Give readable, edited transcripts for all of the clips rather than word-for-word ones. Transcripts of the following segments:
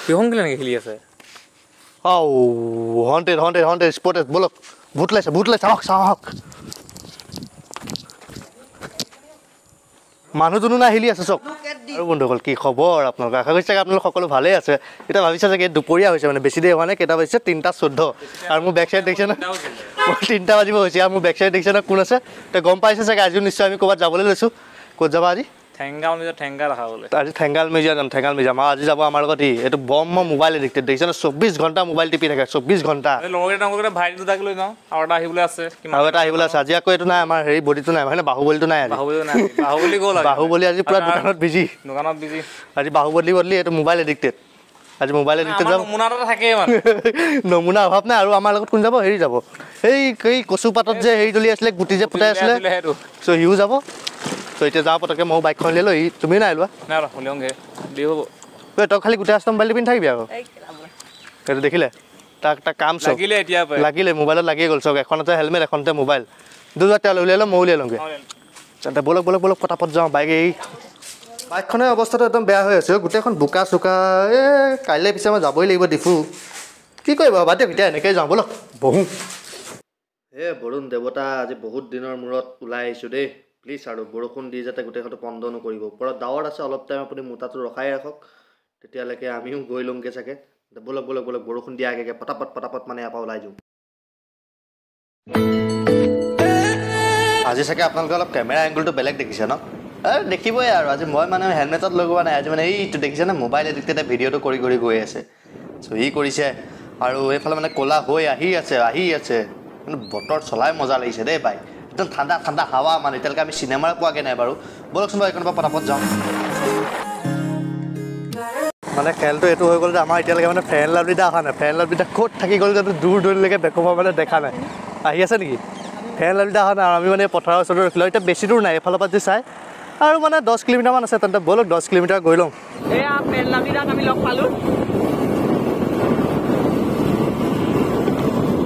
কিহং কেলে নেকি খেলি আছে হন্টেড স্পটেড বলক ভূত লাইছে চাওক মানুহজনো নাই হিলি আছে চাওক আৰু বন্ধুসকল কি খবৰ আপোনালোকৰ আশা কৰিছে আপোনালোক সকলো ভালে আছে এতিয়া ভাবিছে চাগে দুপৰীয়া হৈছে মানে বেছি দেৰি হোৱা নাই কেইটা বাজিছে 3:14 আৰু মোৰ বেক চাইড দেখিছে না 3টা বাজিব হৈছে আৰু মোৰ বেক চাইড দেখিছে না কোন আছে তে গম পাইছে চাগে আজিও নিশ্চয় আমি ক'ৰবাত যাবলৈ লৈছোঁ ক'ত যাবা আজি ঠেংগাল মিজা ঠেংগা ৰাখাবলৈ আজি ঠেংগাল মিউজিয়াম যাম ঠেংগাল মিউজিয়াম আজি যাব আমাৰ লগত এইটো বম মোবাইল এডিক্টেড দেখিছে না 24 ঘণ্টা মোবাইল টিপি থাকে 24 ঘণ্টা লগৰকেইটা ভাইটি দুটাকে লৈ যাওঁ আৰু এটা আহিবলৈ আছে আৰু এটা আহিবলৈ আছে আজি আকৌ এইটো নাই আমাৰ হেৰি বডিটো নাই মানে বাহুবলীটো নাই আজি বাহুবলী গ'ল বাহুবলী আজি পুৰা দোকানত বিজি আজি বাহুবলী বদলি এইটো মোবাইল এডিক্টেড আজি মোবাইল এডিক্টেড যাব নমুনা অভাৱ নাই আৰু আমাৰ লগত কোন যাব হেৰি যাব এই কচু পাতত যে হেৰি জ্বলি আছিলে গুটি যে ফুটাই আছিলে চ' সিও যাব ত' এতিয়া যাওঁ পটকে মই বাইকখন লৈ লৈ তুমি নাই লোৱা তই খালি গোটেই ৰাস্তা মোবাইলটো পিন্ধি থাকিবি আকৌ সেইটো দেখিলে তাক কাম চব লাগিলে মোবাইলত লাগিয়ে গ'ল চক এখনতে হেলমেট এখনতে মোবাইল দুটা তেল উলিয়াই লওঁ মই উলিয়াই লওঁগৈ তেন্তে বলক পটাপট যাওঁ বাইকখনৰ অৱস্থাটো একদম বেয়া হৈ আছে গোটেইখন বোকা চোকা কাইলৈ পিছে মই যাবই লাগিব ডিফু কি কৰিব বাদ দিয়ক এতিয়া এনেকৈ যাওঁ বলক বহোঁ বৰুণ দেৱতা আজি বহুত দিনৰ মূৰত ওলাই আহিছোঁ দেই প্লিজ আৰু বৰষুণ দি যাতে গোটেইখনটো বন্ধ নকৰিব ওপৰত ডাৱৰ আছে অলপ টাইম আপুনি মোটাটো ৰখাই ৰাখক তেতিয়ালৈকে আমিও গৈ লওঁগৈ চাগে বলক বৰষুণ দিয়া আগে পটাপট মানে ইয়াৰ পৰা ওলাই যাওঁ আজি চাগে আপোনালোকে অলপ কেমেৰা এংগলটো বেলেগ দেখিছে ন দেখিবই আৰু আজি মই মানে হেলমেটত লগোৱা নাই আজি মানে এইটো দেখিছে না মোবাইল এডিক্টেডে ভিডিঅ'টো কৰি গৈ আছে চ' সি কৰিছে আৰু এইফালে মানে ক'লা হৈ আহি আছে কিন্তু বতৰ চলাই মজা লাগিছে দেই বাই একদম ঠাণ্ডা হাৱা মানে এতিয়ালৈকে আমি চিনেমাৰ পোৱাগৈ নাই বাৰু বলকচোন বাৰু এইখনৰ পৰা পটাপট যাওঁ মানে খেলটো এইটো হৈ গ'ল যে আমাৰ এতিয়ালৈকে মানে ফেন লাভলিটা অহা নাই ফেন লাভলিটা ক'ত থাকি গ'ল যাতে দূৰলৈকে বেকবা মানে দেখা নাই আহি আছে নেকি ফেন লাভলিটা অহা নাই আৰু আমি মানে পথাৰৰ ওচৰতে ৰখিলোঁ এতিয়া বেছি দূৰ নাই এফালৰ পৰা যে চাই আৰু মানে 10 কিলোমিটাৰমান আছে তেন্তে বলক 10 কিলোমিটাৰ গৈ লওঁ এয়া ফেন লাভলিটাক আমি লগ পালোঁ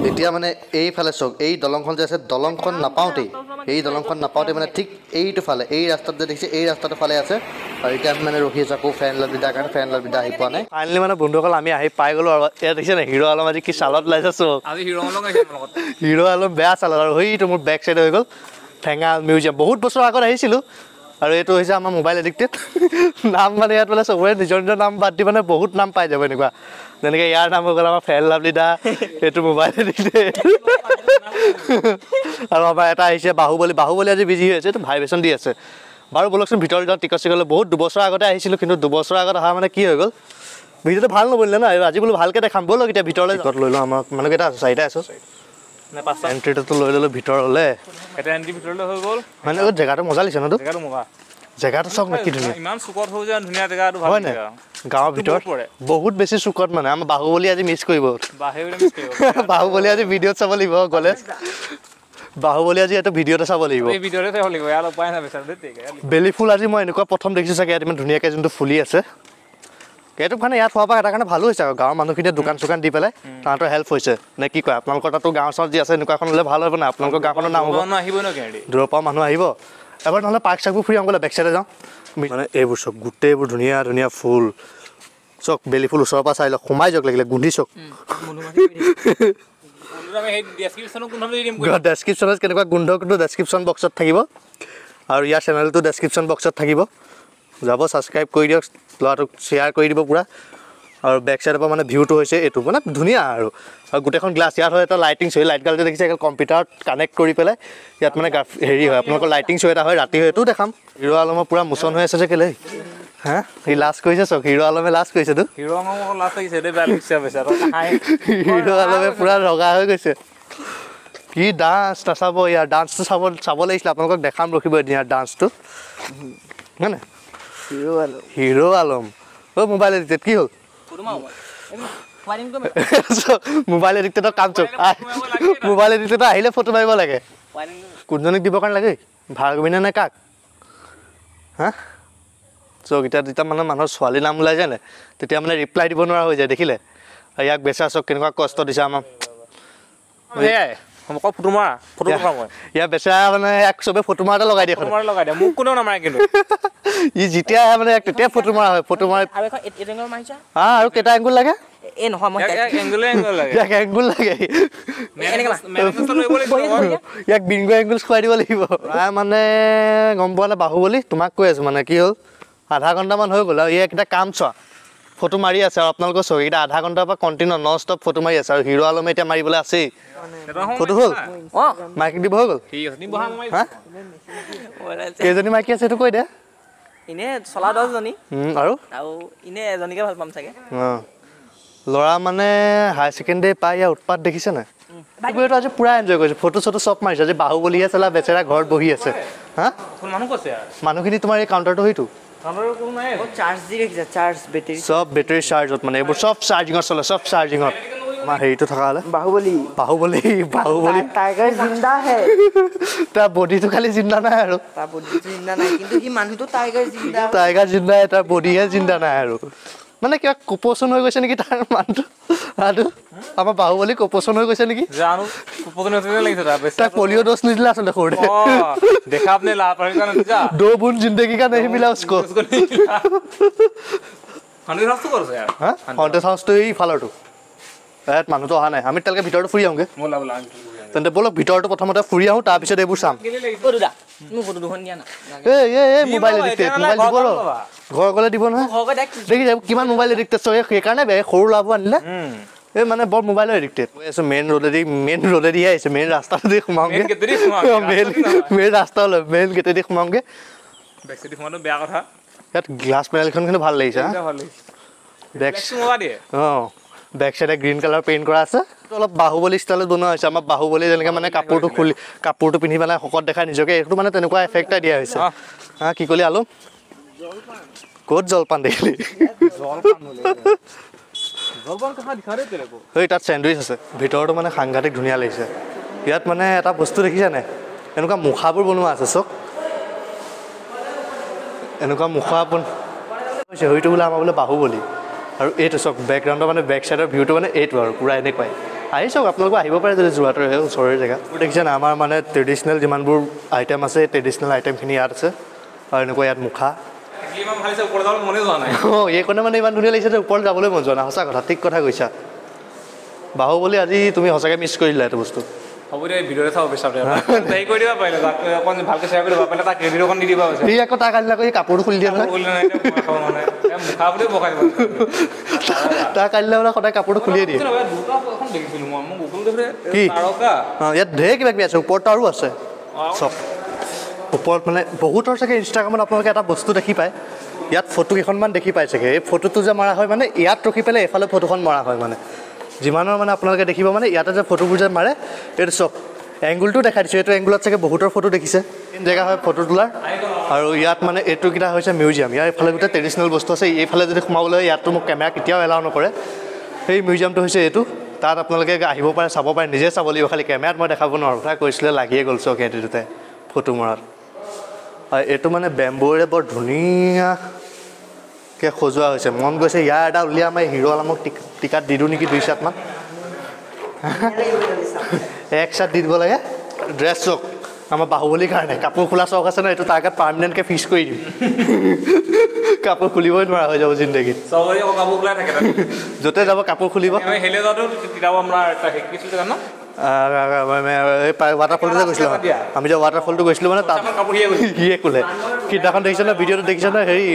এতিয়া মানে এইফালে চাওক এই দলংখন যে আছে দলংখন নাপাওঁতেই মানে ঠিক এইটো ফালে এই ৰাস্তাত যে দেখিছে এই ৰাস্তাটোৰ ফালে আছে আৰু এতিয়া আমি মানে ৰখি আছোঁ আকৌ ফেন লাভলিটাৰ কাৰণে ফেন লাভলিটা আহি পোৱা নাই ফাইনেলি মানে বন্ধুসকল আমি আহি পাই গ'লোঁ আৰু ইয়াত দেখিছে নাই হিৰ' আলম আজি কি চালত ওলাইছে চব হিৰ' আলম বেয়া চালত আৰু সেইটো মোৰ বেক চাইড হৈ গ'ল ঠেঙাল মিউজিয়াম বহুত বছৰ আগত আহিছিলোঁ আৰু এইটো হৈছে আমাৰ মোবাইল এডিক্টেড নাম মানে ইয়াত মানে চবৰে নিজৰ নাম বাদ দি মানে বহুত নাম পাই যাব এনেকুৱা যেনেকৈ ইয়াৰ নাম হৈ গ'ল আমাৰ ফেন লাভলিটা এইটো মোবাইল এডিক্টেড আৰু আমাৰ এটা আহিছে বাহুবলী আজি বিজি হৈ আছে এইটো ভাইব্ৰেশ্যন দি আছে বাৰু বলকচোন ভিতৰত যাওঁ টিকট চিকট বহুত দুবছৰ আগতে আহিছিলোঁ কিন্তু দুবছৰ আগত অহা মানে কি হৈ গ'ল ভিডিঅ'টো ভাল নবনিলে ন আজি বোলো ভালকৈ দেখাম ব'লক এতিয়া ভিতৰলৈ টিকট লৈ লওঁ আমাক মানে কেইটা আছোঁ 4টা আছোঁ এণ্ট্ৰিটো লৈ ল'লোঁ ভিতৰলৈ এটা এণ্ট্ৰি ভিতৰলৈ হৈ গ'ল মানে জেগাটো মজা লাগিছে ন জেগাটো চাওক না কি ধুনীয়া ইমান চুকত হৈ যায় ধুনীয়া জেগাটো ভাল লাগে গাঁৱৰ ভিতৰত বহুত বেছি চুকত মানে আমাৰ বাহুবলী আজি মিছ কৰিব বাহুবলী আজি ভিডিঅ'ত চাব লাগিব গ'লে বাহুবলী আজি এইটো ভিডিঅ'তে চাব লাগিব বেলি ফুল আজি মই এনেকুৱা প্ৰথম দেখিছোঁ চাগে ইয়াত ইমান ধুনীয়াকৈ যোনটো ফুলি আছে এইটো মানে ইয়াত হোৱাৰ পৰা এটা কাৰণে ভালো হৈছে আৰু গাঁৱৰ মানুহখিনিয়ে দোকান চোকান দি পেলাই তাহাঁতৰ হেল্প হৈছে নে কি কয় আপোনালোকৰ তাতো গাঁও চাওঁ যি আছে এনেকুৱা এখন হ'লে ভাল হ'ব নাই আপোনালোকৰ গাঁওখনৰ নাম হ'ব দূৰৰ পৰা মানুহ আহিব এবাৰ নহ'লে পাৰ্ক চাৰ্কবোৰ ফুৰি আহোঁ বেক চাইডে যাওঁ মানে এইবোৰ চক গোটেইবোৰ ধুনীয়া ফুল চক বেলি ফুল ওচৰৰ পৰা চাই লওক সোমাই যাওক লাগিলে গোন্ধি চক ডেছক্ৰিপশ্যনত কেনেকুৱা গোন্ধ কিন্তু ডেছক্ৰিপশ্যন বক্সত থাকিব আৰু ইয়াৰ চেনেলটো ডেছক্ৰিপশ্যন বক্সত থাকিব যাব ছাবস্ক্ৰাইব কৰি দিয়ক ল'ৰাটোক শ্বেয়াৰ কৰি দিব পূৰা আৰু বেক চাইডৰ পৰা মানে ভিউটো হৈছে এইটো মানে ধুনীয়া আৰু গোটেইখন গ্লাছ ইয়াত হয় এটা লাইটিং শ্ব' লাইট গাল যে দেখিছে কম্পিউটাৰত কানেক্ট কৰি পেলাই ইয়াত মানে হেৰি হয় আপোনালোকৰ লাইটিং শ্ব' এটা হয় ৰাতি হয় এইটোও দেখাম হিৰ' আলমৰ পূৰা মোচন হৈ আছে যে কেলৈ হা সি লাষ্ট কৰিছে চক হিৰ' আলমে লাষ্ট কৰিছেতো হিৰ' আলমে পূৰা ৰগা হৈ গৈছে কি ডান্স নাচাব ইয়াৰ ডান্সটো চাব লাগিছিলে আপোনালোকক দেখাম ৰখিব এদিন ইয়াৰ ডান্সটো হয় নাই হিৰ' আলম মোবাইল এডিক্টেড কি হ'ল মোবাইল এডিক্টেডৰ কাম চক মোবাইল এডিক্টেড আহিলে ফটো মাৰিব লাগে কোনজনীক দিবৰ কাৰণে লাগে ভাৰ্গবিনে নে কাক হা চক এতিয়া যেতিয়া মানে মানুহৰ ছোৱালী নাম ওলাই যায় নে তেতিয়া মানে ৰিপ্লাই দিব নোৱাৰা হৈ যায় দেখিলে ইয়াক বেচা চক কেনেকুৱা কষ্ট দিছে আমাক মোক ফটো মাৰা ফটো উঠা মই ইয়াৰ বেচেৰা মানে এক চবে ফটো মাৰতে লগাই দিয়ে ফটো মাৰি লগাই দিয়া মোক কোনেও নামাৰে কিন্তু ই যেতিয়া আহে মানে তেতিয়া ফটো মাৰা হয় ফটো মাৰি আৰু এখন এইটো এংগল মাৰিছা আৰু কেইটা এংগুল লাগে এই নহয় মই এংগল লাগে ইয়াক এংগুল লাগে ইয়াক বিংগো এংগুল খুৱাই দিব লাগিব মানে গম পোৱা নাই বাহুবলী তোমাক কৈ আছো মানে কি হ'ল আধা ঘণ্টামান হৈ গ'ল আৰু ইয়াক এটা কাম চোৱা ফটো মাৰি আছে আৰু আপোনালোকৰ চোৱা এইকেইটা আধা ঘণ্টাৰ পৰা কণ্টিনিউ নন ষ্টপ ফটো মাৰি আছে আৰু হিৰো আলমে এতিয়া মাৰিবলৈ আছেই ফটো হ'ল মাইকি দিব হৈ গ'ল হা কেইজনী মাইকী আছে সেইটো কৈ দে ইনে চলা 10জনী আৰু ইনে এজনীকে ভাল পাম চাগে ল'ৰা মানে হায়াৰ ছেকেণ্ডেৰী পাই ইয়াৰ উৎপাত দেখিছে নাই এইটো আজি পুৰা এনজয় কৰিছে ফটো চটো চব মাৰিছে আজি বাহুবলীহে চালা বেচেৰা ঘৰত বহি আছে হা মানুহখিনি তোমাৰ এই কাউণ্টাৰটো হয়তো চাৰ্জ দি ৰাখিছে চাৰ্জ বেটাৰী সব বেটাৰী চাৰ্জত মানে এইবোৰ সব চাৰ্জিঙত চলে সব চাৰ্জিঙত আমাৰ হেৰিটো থকা হ'লে বাহুবলী টাইগাৰ জিন্দা হে তাৰ বডিটো খালি জিন্দা নাই আৰু তাৰ বডিটো জিন্দা নাই কিন্তু সি মানুহটো টাইগাৰ জিন্দা তাৰ বডিহে জিন্দা নাই আৰু মানে কিবা কুপোষণ হৈ গৈছে নেকি তাৰ মানুহটো আৰু আমাৰ বাহুবলী কুপোষণ হৈ গৈছে নেকি জানো কুপোষণ হৈ লাগিছে তাক পলিঅ' ড'জ নিদিলে আচলতে সৰুতে দেখা আপনি লাপাৰী কা নতিজা দো বুন জিন্দগী কা नहीं मिला उसको হান্ড্ৰেড হাউস তো কৰছে यार হ্যাঁ হন্টেজ হাউসটো এই ফালৰটো ইয়াত মানুহটো অহা নাই আমি তালকে ভিতৰটো ফুৰি আহোঁগে মোলা মোলা তেন্তে বলক ভিতৰটো প্ৰথমতে ফুৰি আহোঁ তাৰপিছত এইবোৰ চাম ও দাদা মোৰ ফটো দুখন দিয়া না এই মোবাইল এডিক্টেড মোবাইল দিব ৰ ঘৰ গ'লে দিব নহয় দেখি যাব কিমান মোবাইল এডিক্টেড চবে সেইকাৰণে সৰু ল'ৰাবোৰ আনিলে এই মানে বৰ মোবাইলৰ এডিক্টেড কৈ আছোঁ মেইন ৰোডেদি আহিছে মেইন ৰাস্তাটোদি সোমাওঁগে মেইন ৰাস্তালৈ মেইন গেটেদি সোমাওঁগে বেকসাইড সোমানো বেয়া কথা ইয়াত গ্লাছ পেনেলখন কিন্তু ভাল লাগিছে বেক চাইডে গ্ৰীণ কালাৰ পেইণ্ট কৰা আছে অলপ বাহুবলী ষ্টাইলত বনোৱা হৈছে আমাৰ বাহুবলী যেনেকৈ মানে কাপোৰটো পিন্ধি পেলাই শকত দেখাই নিজকে এইটো মানে তেনেকুৱা এফেক্ট এটা দিয়া হৈছে হা কি ক'লি আলু ক'ত জলপান দেখিলি এই তাত চেণ্ডউইচ আছে ভিতৰতো মানে সাংঘাতিক ধুনীয়া লাগিছে ইয়াত মানে এটা বস্তু দেখিছা নাই এনেকুৱা মুখাবোৰ বনোৱা আছে চব এনেকুৱা মুখা হৈছে হয়তো বোলে আমাৰ বোলে বাহুবলী আৰু এইটো চাওক বেকগ্ৰাউণ্ডৰ মানে বেক চাইডৰ ভিউটো মানে এইটো আৰু পূৰা এনেকুৱাই আহি চাওক আপোনালোক আহিব পাৰে যদি যোৰহাটৰ ওচৰৰ জেগা দেখিছে না আমাৰ মানে ট্ৰেডিশ্যনেল যিমানবোৰ আইটেম আছে ট্ৰেডিশ্যনেল আইটেমখিনি ইয়াত আছে আৰু এনেকুৱা ইয়াত মুখা এইকণে মানে ইমান ধুনীয়া লাগিছে যে ওপৰত যাবলৈ মন যোৱা নাই সঁচা কথা ঠিক কথা কৈছা বাহুবলী আজি তুমি সঁচাকৈ মিছ কৰি দিলা এইটো বস্তু হ'ব দে ভিডিঅ'তে চাব বিচাৰে হেৰি কৰি দিব পাৰিলে তাক অকণ ভালকৈ শ্বেয়াৰ কৰি দিব পাৰিলে তাক ৰেডিঅ' অকণ দি দিব সি আকৌ তাক আনিলে আকৌ কাপোৰটো খুলি দিয়ে নহয় মুখা বুলি বকাই দিব তাক আনিলে মানে সদায় কাপোৰটো খুলিয়ে দিয়ে কি ইয়াত ঢেৰ কিবা কিবি আছে ওপৰতো আৰু আছে চব ওপৰত মানে বহুতৰ চাগে ইনষ্টাগ্ৰামত আপোনালোকে এটা বস্তু দেখি পায় ইয়াত ফটো কেইখনমান দেখি পাই চাগে এই ফটোটো যে মৰা হয় মানে ইয়াত ৰখি পেলাই এইফালে ফটোখন মৰা হয় মানে যিমানৰ মানে আপোনালোকে দেখিব মানে ইয়াতে যে ফটোবোৰ যে মাৰে এইটো চব এংগুলটো দেখাই দিছোঁ এইটো এংগুলত চাগে বহুতৰ ফটো দেখিছে জেগা হয় ফটো তোলাৰ আৰু ইয়াত মানে এইটোকেইটা হৈছে মিউজিয়াম ইয়াৰ এইফালে গোটেই ট্ৰেডিশ্যনেল বস্তু আছে এইফালে যদি সোমাবলৈ হয় ইয়াততো মোক কেমেৰা কেতিয়াও এলাউ নকৰে সেই মিউজিয়ামটো হৈছে এইটো তাত আপোনালোকে আহিব পাৰে চাব পাৰে নিজে চাব লাগিব খালি কেমেৰাত মই দেখাব নোৱাৰোঁ তাই কৈছিলে লাগিয়ে গ'ল চক সিহঁতি দুটাই ফটো মৰাত আৰু এইটো মানে বেম্বুৰে বৰ ধুনীয়াকৈ সজোৱা হৈছে মন গৈছে ইয়াৰ এটা উলিয়াই আমাৰ হিৰো আলমক টিকাত দি দিওঁ নেকি 2 চাটমান এক চাট দি দিব লাগে ড্ৰেছ চক আমাৰ বাহুবলীৰ কাৰণে কাপোৰ খোলা চক আছে ন এইটো তাৰ গাত পাৰ্মানেণ্টকৈ ফিক্স কৰি দিম কাপোৰ খুলিবই নোৱাৰা হৈ যাব জিন্দগীত য'তে যাব কাপোৰ খুলিব ৱাটাৰফলটো যে গৈছিলোঁ আমি যে ৱাটাৰফলটো গৈছিলোঁ মানে তাত সিয়ে খোলে সিদিনাখন দেখিছে ন ভিডিঅ'টো দেখিছে ন হেৰি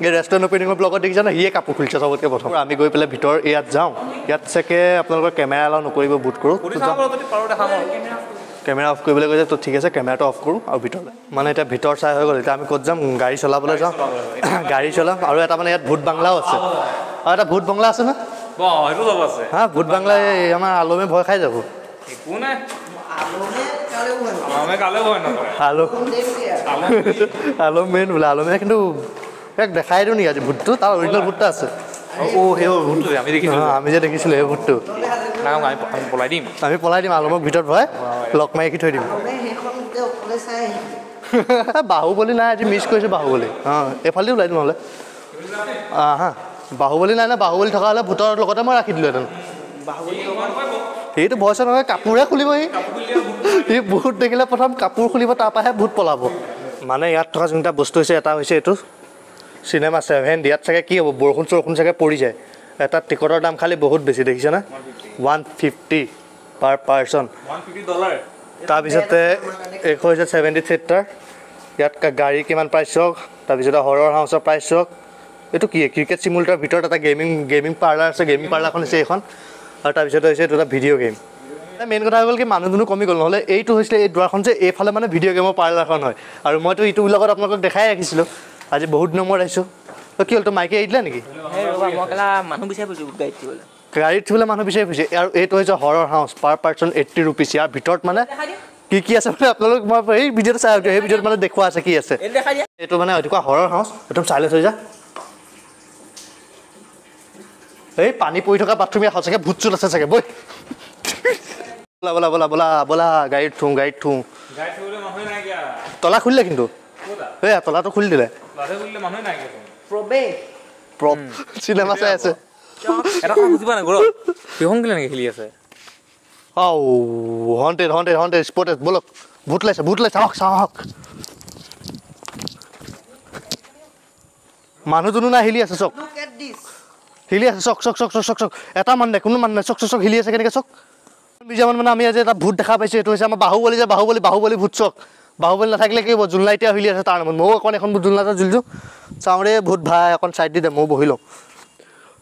এই ৰেষ্টুৰেণ্ট অপেনিঙৰ ব্লগত দেখিছে ন সিয়ে কাপোৰ খুলিছে চবতকৈ প্ৰথম আমি গৈ পেলাই ভিতৰ ইয়াত যাওঁ ইয়াত চাগে আপোনালোকৰ কেমেৰা এলাউ নকৰিব বুট কৰোঁ কেমেৰা অফ কৰিবলৈ কৈছে তো ঠিক আছে কেমেৰাটো অফ কৰোঁ আৰু ভিতৰলৈ মানে এতিয়া ভিতৰ চাই হৈ গ'ল এতিয়া আমি ক'ত যাম গাড়ী চলাবলৈ যাওঁ গাড়ী চলাম আৰু এটা মানে ইয়াত ভূত বাংলাও আছে আৰু এটা ভূত বাংলা আছে ন হা ভূত বাংলা আমাৰ আলমে ভয় খাই যাব আলম মেইন বোলে আলমে কিন্তু ইয়াক দেখাই দিওঁ নেকি আজি ভূতটো তাৰ অৰিজিনেল ভূতটা আছে আমি যে দেখিছিলোঁ সেই ভূতটো আমি পলাই দিম আলমক ভিতৰত ভৰাই লক মাৰি ৰাখি থৈ দিম বাহুবলী নাই আজি মিছ কৰিছোঁ বাহুবলী এইফালেদি ওলাই দিম নহ'লে হা বাহুবলী নাই বাহুবলী থকা হ'লে ভূতৰ লগতে মই ৰাখি দিলোঁহেঁতেন সেইটো ভয় চয় নহয় কাপোৰে খুলিব সি সি ভূত দেখিলে প্ৰথম কাপোৰ খুলিব তাৰপৰাহে ভূত পলাব মানে ইয়াত থকা যোনটা বস্তু হৈছে এটা হৈছে এইটো চিনেমা 7 ইয়াত চাগে কি হ'ব বৰষুণ চাগে পৰি যায় এটা টিকটৰ দাম খালি বহুত বেছি দেখিছে না 150 পাৰ পাৰ্চন $150 তাৰপিছতে এইখন হৈছে 70 চিটাৰ ইয়াত গাড়ী কিমান প্ৰাইচ চাওক তাৰপিছতে হৰৰ হাউচৰ প্ৰাইচ চাওক এইটো কি ক্ৰিকেট চিমুলেটৰৰ ভিতৰত এটা গেমিং পাৰ্লাৰ আছে গেমিং পাৰ্লাৰখন হৈছে এইখন আৰু তাৰপিছতে হৈছে এইটো এটা ভিডিঅ' গেম মেইন কথা হৈ গ'ল কি মানুহ দুনুহ কমি গ'ল নহ'লে এইটো হৈছিলে এই দুৱাৰখন যে এইফালে মানে ভিডিঅ' গেমৰ পাৰ্লাৰখন হয় আৰু মইতো ইটো লগত আপোনালোকক দেখাই ৰাখিছিলোঁ আজি বহুত দিনৰ মূৰত আহিছোঁ কি হ'ল তো মাইকে এৰি দিলা নেকি মানুহ বিচাৰি ফুৰিছোঁ গাড়ীত থ'বলৈ মানুহ বিচাৰি ফুৰিছে আৰু এইটো হৈছে হৰৰ হাউচ পাৰ পাৰ্চন 80 ৰুপিজ ইয়াৰ ভিতৰত মানে কি আছে মানে আপোনালোক মই এই ভিডিঅ'টো চাই সেই ভিডিঅ'ত মানে দেখুওৱা আছে কি আছে এইটো মানে এনেকুৱা হৰৰ হাউচ একদম চাইলেঞ্চ হৈ যা এই পানী পৰি থকা বাথৰুম ইয়াত সঁচাকৈ ভূত চুত আছে চাগে বৈ বলা গাড়ীত থওঁ তলা খুলিলে কিন্তু এই তলাটো খুলি দিলে চিনেমা চাই আছে এটা বুজি পোৱা নাই গৌৰৱ সিহঁত কেলে নেকি খেলি আছে হণ্টেড স্পটেড বলক ভূত লাইছে চাওক মানুহ দুনো নাই হিলি আছে চক হিলি আছে চক এটা মান নাই কোনো মান নাই চক হিলি আছে কেনেকৈ চক মিউজিয়ামত মানে আমি আজি এটা ভূত দেখা পাইছোঁ এইটো হৈছে আমাৰ বাহুবলী ভূত চক বাহুবলী নাথাকিলে কি হ'ব জোলনা এতিয়া হিলি আছে তাৰ নামত ময়ো অকণ এখন জোলনা এটা জুলিছোঁ চাওঁ ৰে ভূত ভাই অকণ চাইড দি দে ময়ো বহি লওঁ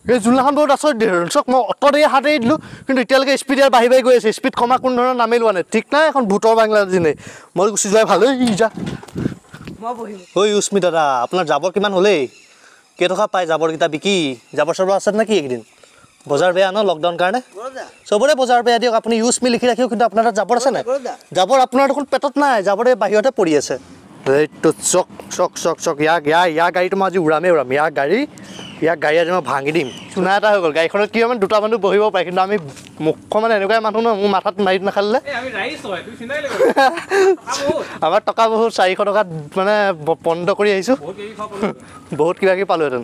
এই জোলনাখন বহুত আচৰিত চক মই অট দেৰি হাত এৰি দিলোঁ কিন্তু এতিয়ালৈকে স্পীড ইয়াৰ বাঢ়ি গৈ আছে স্পীড কমা কোনো ধৰণৰ নামেই লোৱা নাই ঠিক নাই এখন ভূতৰ বাংলাদেশ নেই মই গুচি যোৱাই ভাল যা ঐ উস্মি দাদা আপোনাৰ জাবৰ কিমান হ'লেই কেইটকা পায় জাবৰকেইটা বিকি জাবৰ চাবৰ আছে নেকি এইকেইদিন বজাৰ বেয়া ন লকডাউন কাৰণে চবৰে বজাৰ বেয়া দিয়ক আপুনি ইউজ মি লিখি ৰাখিও কিন্তু আপোনাৰ তাত জাবৰ আছে নাই জাবৰ আপোনাৰ দেখোন পেটত নাই জাবৰে বাহিৰতে পৰি আছে এইটো চক ইয়াৰ গাড়ীটো মই আজি উৰাম ইয়াৰ গাড়ী আজি মই ভাঙি দিম চুনা এটা হৈ গ'ল গাড়ীখনত কি হয় মানে দুটা মানুহ বহিব পাৰে কিন্তু আমি মুখখন মানে এনেকুৱাই মানুহ ন মোৰ মাথাত মাৰিত নাখালিলে আমাৰ টকা বহুত 400 টকাত মানে বন্ধ কৰি আহিছোঁ বহুত কিবা কিবি পালোহেঁতেন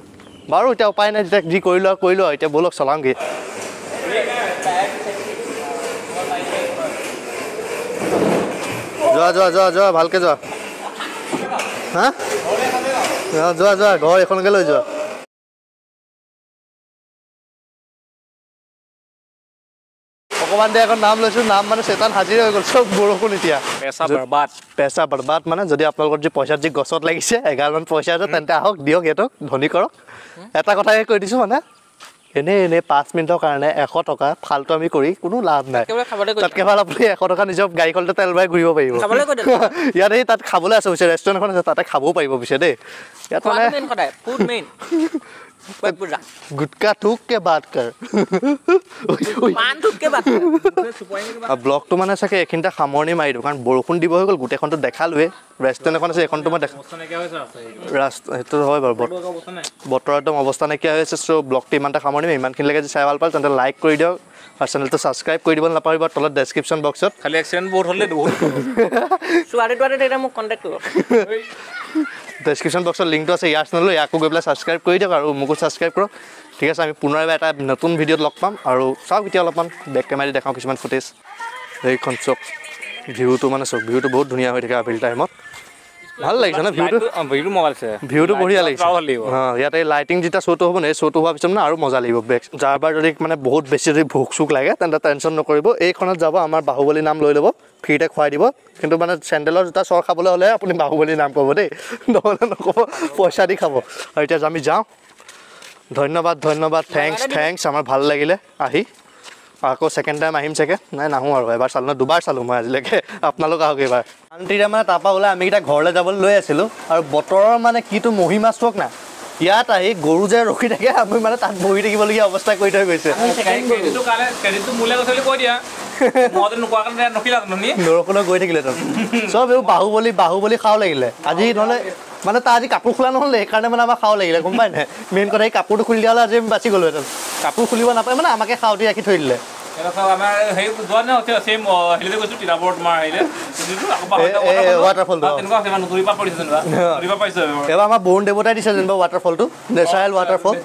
বাৰু এতিয়া উপায় নাই যেতিয়া যি কৰি লোৱা এতিয়া ব'লক চলাওঁগৈ যোৱা ভালকৈ যোৱা হা যোৱা ঘৰ এখনকে লৈ যোৱা অকণমান দেৰি এখন নাম লৈছোঁ নাম মানে চেতান হাজিৰ হৈ গ'ল চব বৰষুণ এতিয়া পেচা বৰবাদ মানে যদি আপোনালোকৰ যি পইচাত যি গছত লাগিছে 11 মান পইচা আছে তেন্তে আহক দিয়ক সিহঁতক ধনী কৰক এটা কথাই কৈ দিছোঁ মানে এনেই 5 মিনিটৰ কাৰণে 100 টকা ফাল্টু আমি কৰি কোনো লাভ নাই তাতকৈ ভাল আপুনি 100 টকা নিজৰ গাড়ীখনতে তেল ভৰাই ঘূৰিব পাৰিব ইয়াত এই তাত খাবলৈ আছে পিছে ৰেষ্টুৰেণ্ট এখন আছে তাতে খাবও পাৰিব পিছে দেই ইয়াত মানে गुटका थूक के बात कर ব্লগটো মানে চাগে এইখিনিতে সামৰণি মাৰি দিওঁ কাৰণ বৰষুণ দিব হৈ গ'ল গোটেইখনটো দেখালোৱে ৰেষ্টুৰেণ্ট এখন আছে এইখনটো মই দেখা সেইটো হয় বাৰু বতৰ একদম অৱস্থা নাইকিয়া হৈ আছে চ' ব্লগটো ইমানটা সামৰণি ইমানখিনিলৈকে যদি চাই ভাল পালে তেন্তে লাইক কৰি দিয়ক আৰু চেনেলটো ছাবস্ক্ৰাইব কৰি দিব নাপাহৰিব তলত ডেছক্ৰিপশ্যন বক্সত খালি এক্সিডেণ্ট বহুত হ'লে মোক কণ্টেক্ট কৰিব ডেছক্ৰিপশ্যন বক্সত লিংকটো আছে ইয়াৰ চেনেললৈ ইয়াকো গৈ পেলাই ছাবস্ক্ৰাইব কৰি দিয়ক আৰু মোকো ছাবস্ক্ৰাইব কৰক ঠিক আছে আমি পুনৰ এবাৰ এটা নতুন ভিডিঅ'ত লগ পাম আৰু চাওক এতিয়া অলপমান বেক কেমেৰা দি দেখাওঁ কিছুমান ফুটেজ এইখন চক ভিউটো মানে চক ভিউটো বহুত ধুনীয়া হৈ থাকে আবেলি টাইমত ভাল লাগিছে ন ভিউটো বঢ়িয়া লাগিছে ইয়াতে লাইটিং যেতিয়া শ্ব'টো হ'ব ন এই শ্ব'টো হোৱাৰ পিছত মানে আৰু মজা লাগিব বেক যাৰ বাৰ যদি মানে বহুত বেছি যদি ভোক চোক লাগে তেন্তে টেনশ্যন নকৰিব এইখনত যাব আমাৰ বাহুবলী নাম লৈ ল'ব ফ্ৰীতে খুৱাই দিব কিন্তু মানে চেণ্ডেলৰ জোতা চৰ খাবলৈ হ'লে আপুনি বাহুবলী নাম ক'ব দেই নহ'লে নক'ব পইচা দি খাব আৰু এতিয়া আমি যাওঁ ধন্যবাদ থেংকছ আমাৰ ভাল লাগিলে আহি আকৌ ছেকেণ্ড টাইম আহিম চাগে নাই নাহোঁ আৰু এবাৰ চালোঁ নহয় দুবাৰ চালোঁ মই আজিলৈকে আপোনালোক আহক এইবাৰ শান্তিৰে মানে তাৰপৰা ওলাই আমিকেইটা ঘৰলৈ যাবলৈ লৈ আছিলোঁ আৰু বতৰৰ মানে কিটো মহিমা চোৱক না ইয়াত আহি গৰু যে ৰখি থাকে আমি মানে তাত বহি থাকিবলগীয়া অৱস্থা কৰি থৈ গৈছে নৰখলৈ গৈ থাকিলেহেঁতেন চব এইবোৰ বাহুবলী খাওঁ লাগিলে আজি নহ'লে মানে তাৰ আজি কাপোৰ খোলা নহ'লে সেইকাৰণে মানে আমাৰ খাওঁ লাগিলে গম পাই নাই মেইন কথা এই কাপোৰটো খুলি দিয়া হ'লে আজি আমি বাচি গ'লোহেঁতেন কাপোৰ খুলিব নাপায় মানে আমাকে খাওঁতে ৰাখি থৈ দিলে ৱাটাৰফলটো এবাৰ আমাৰ বৰুণ দেৱতাই দিছে যেনিবা ৱাটাৰফলটো নেচাৰেল ৱাটাৰফল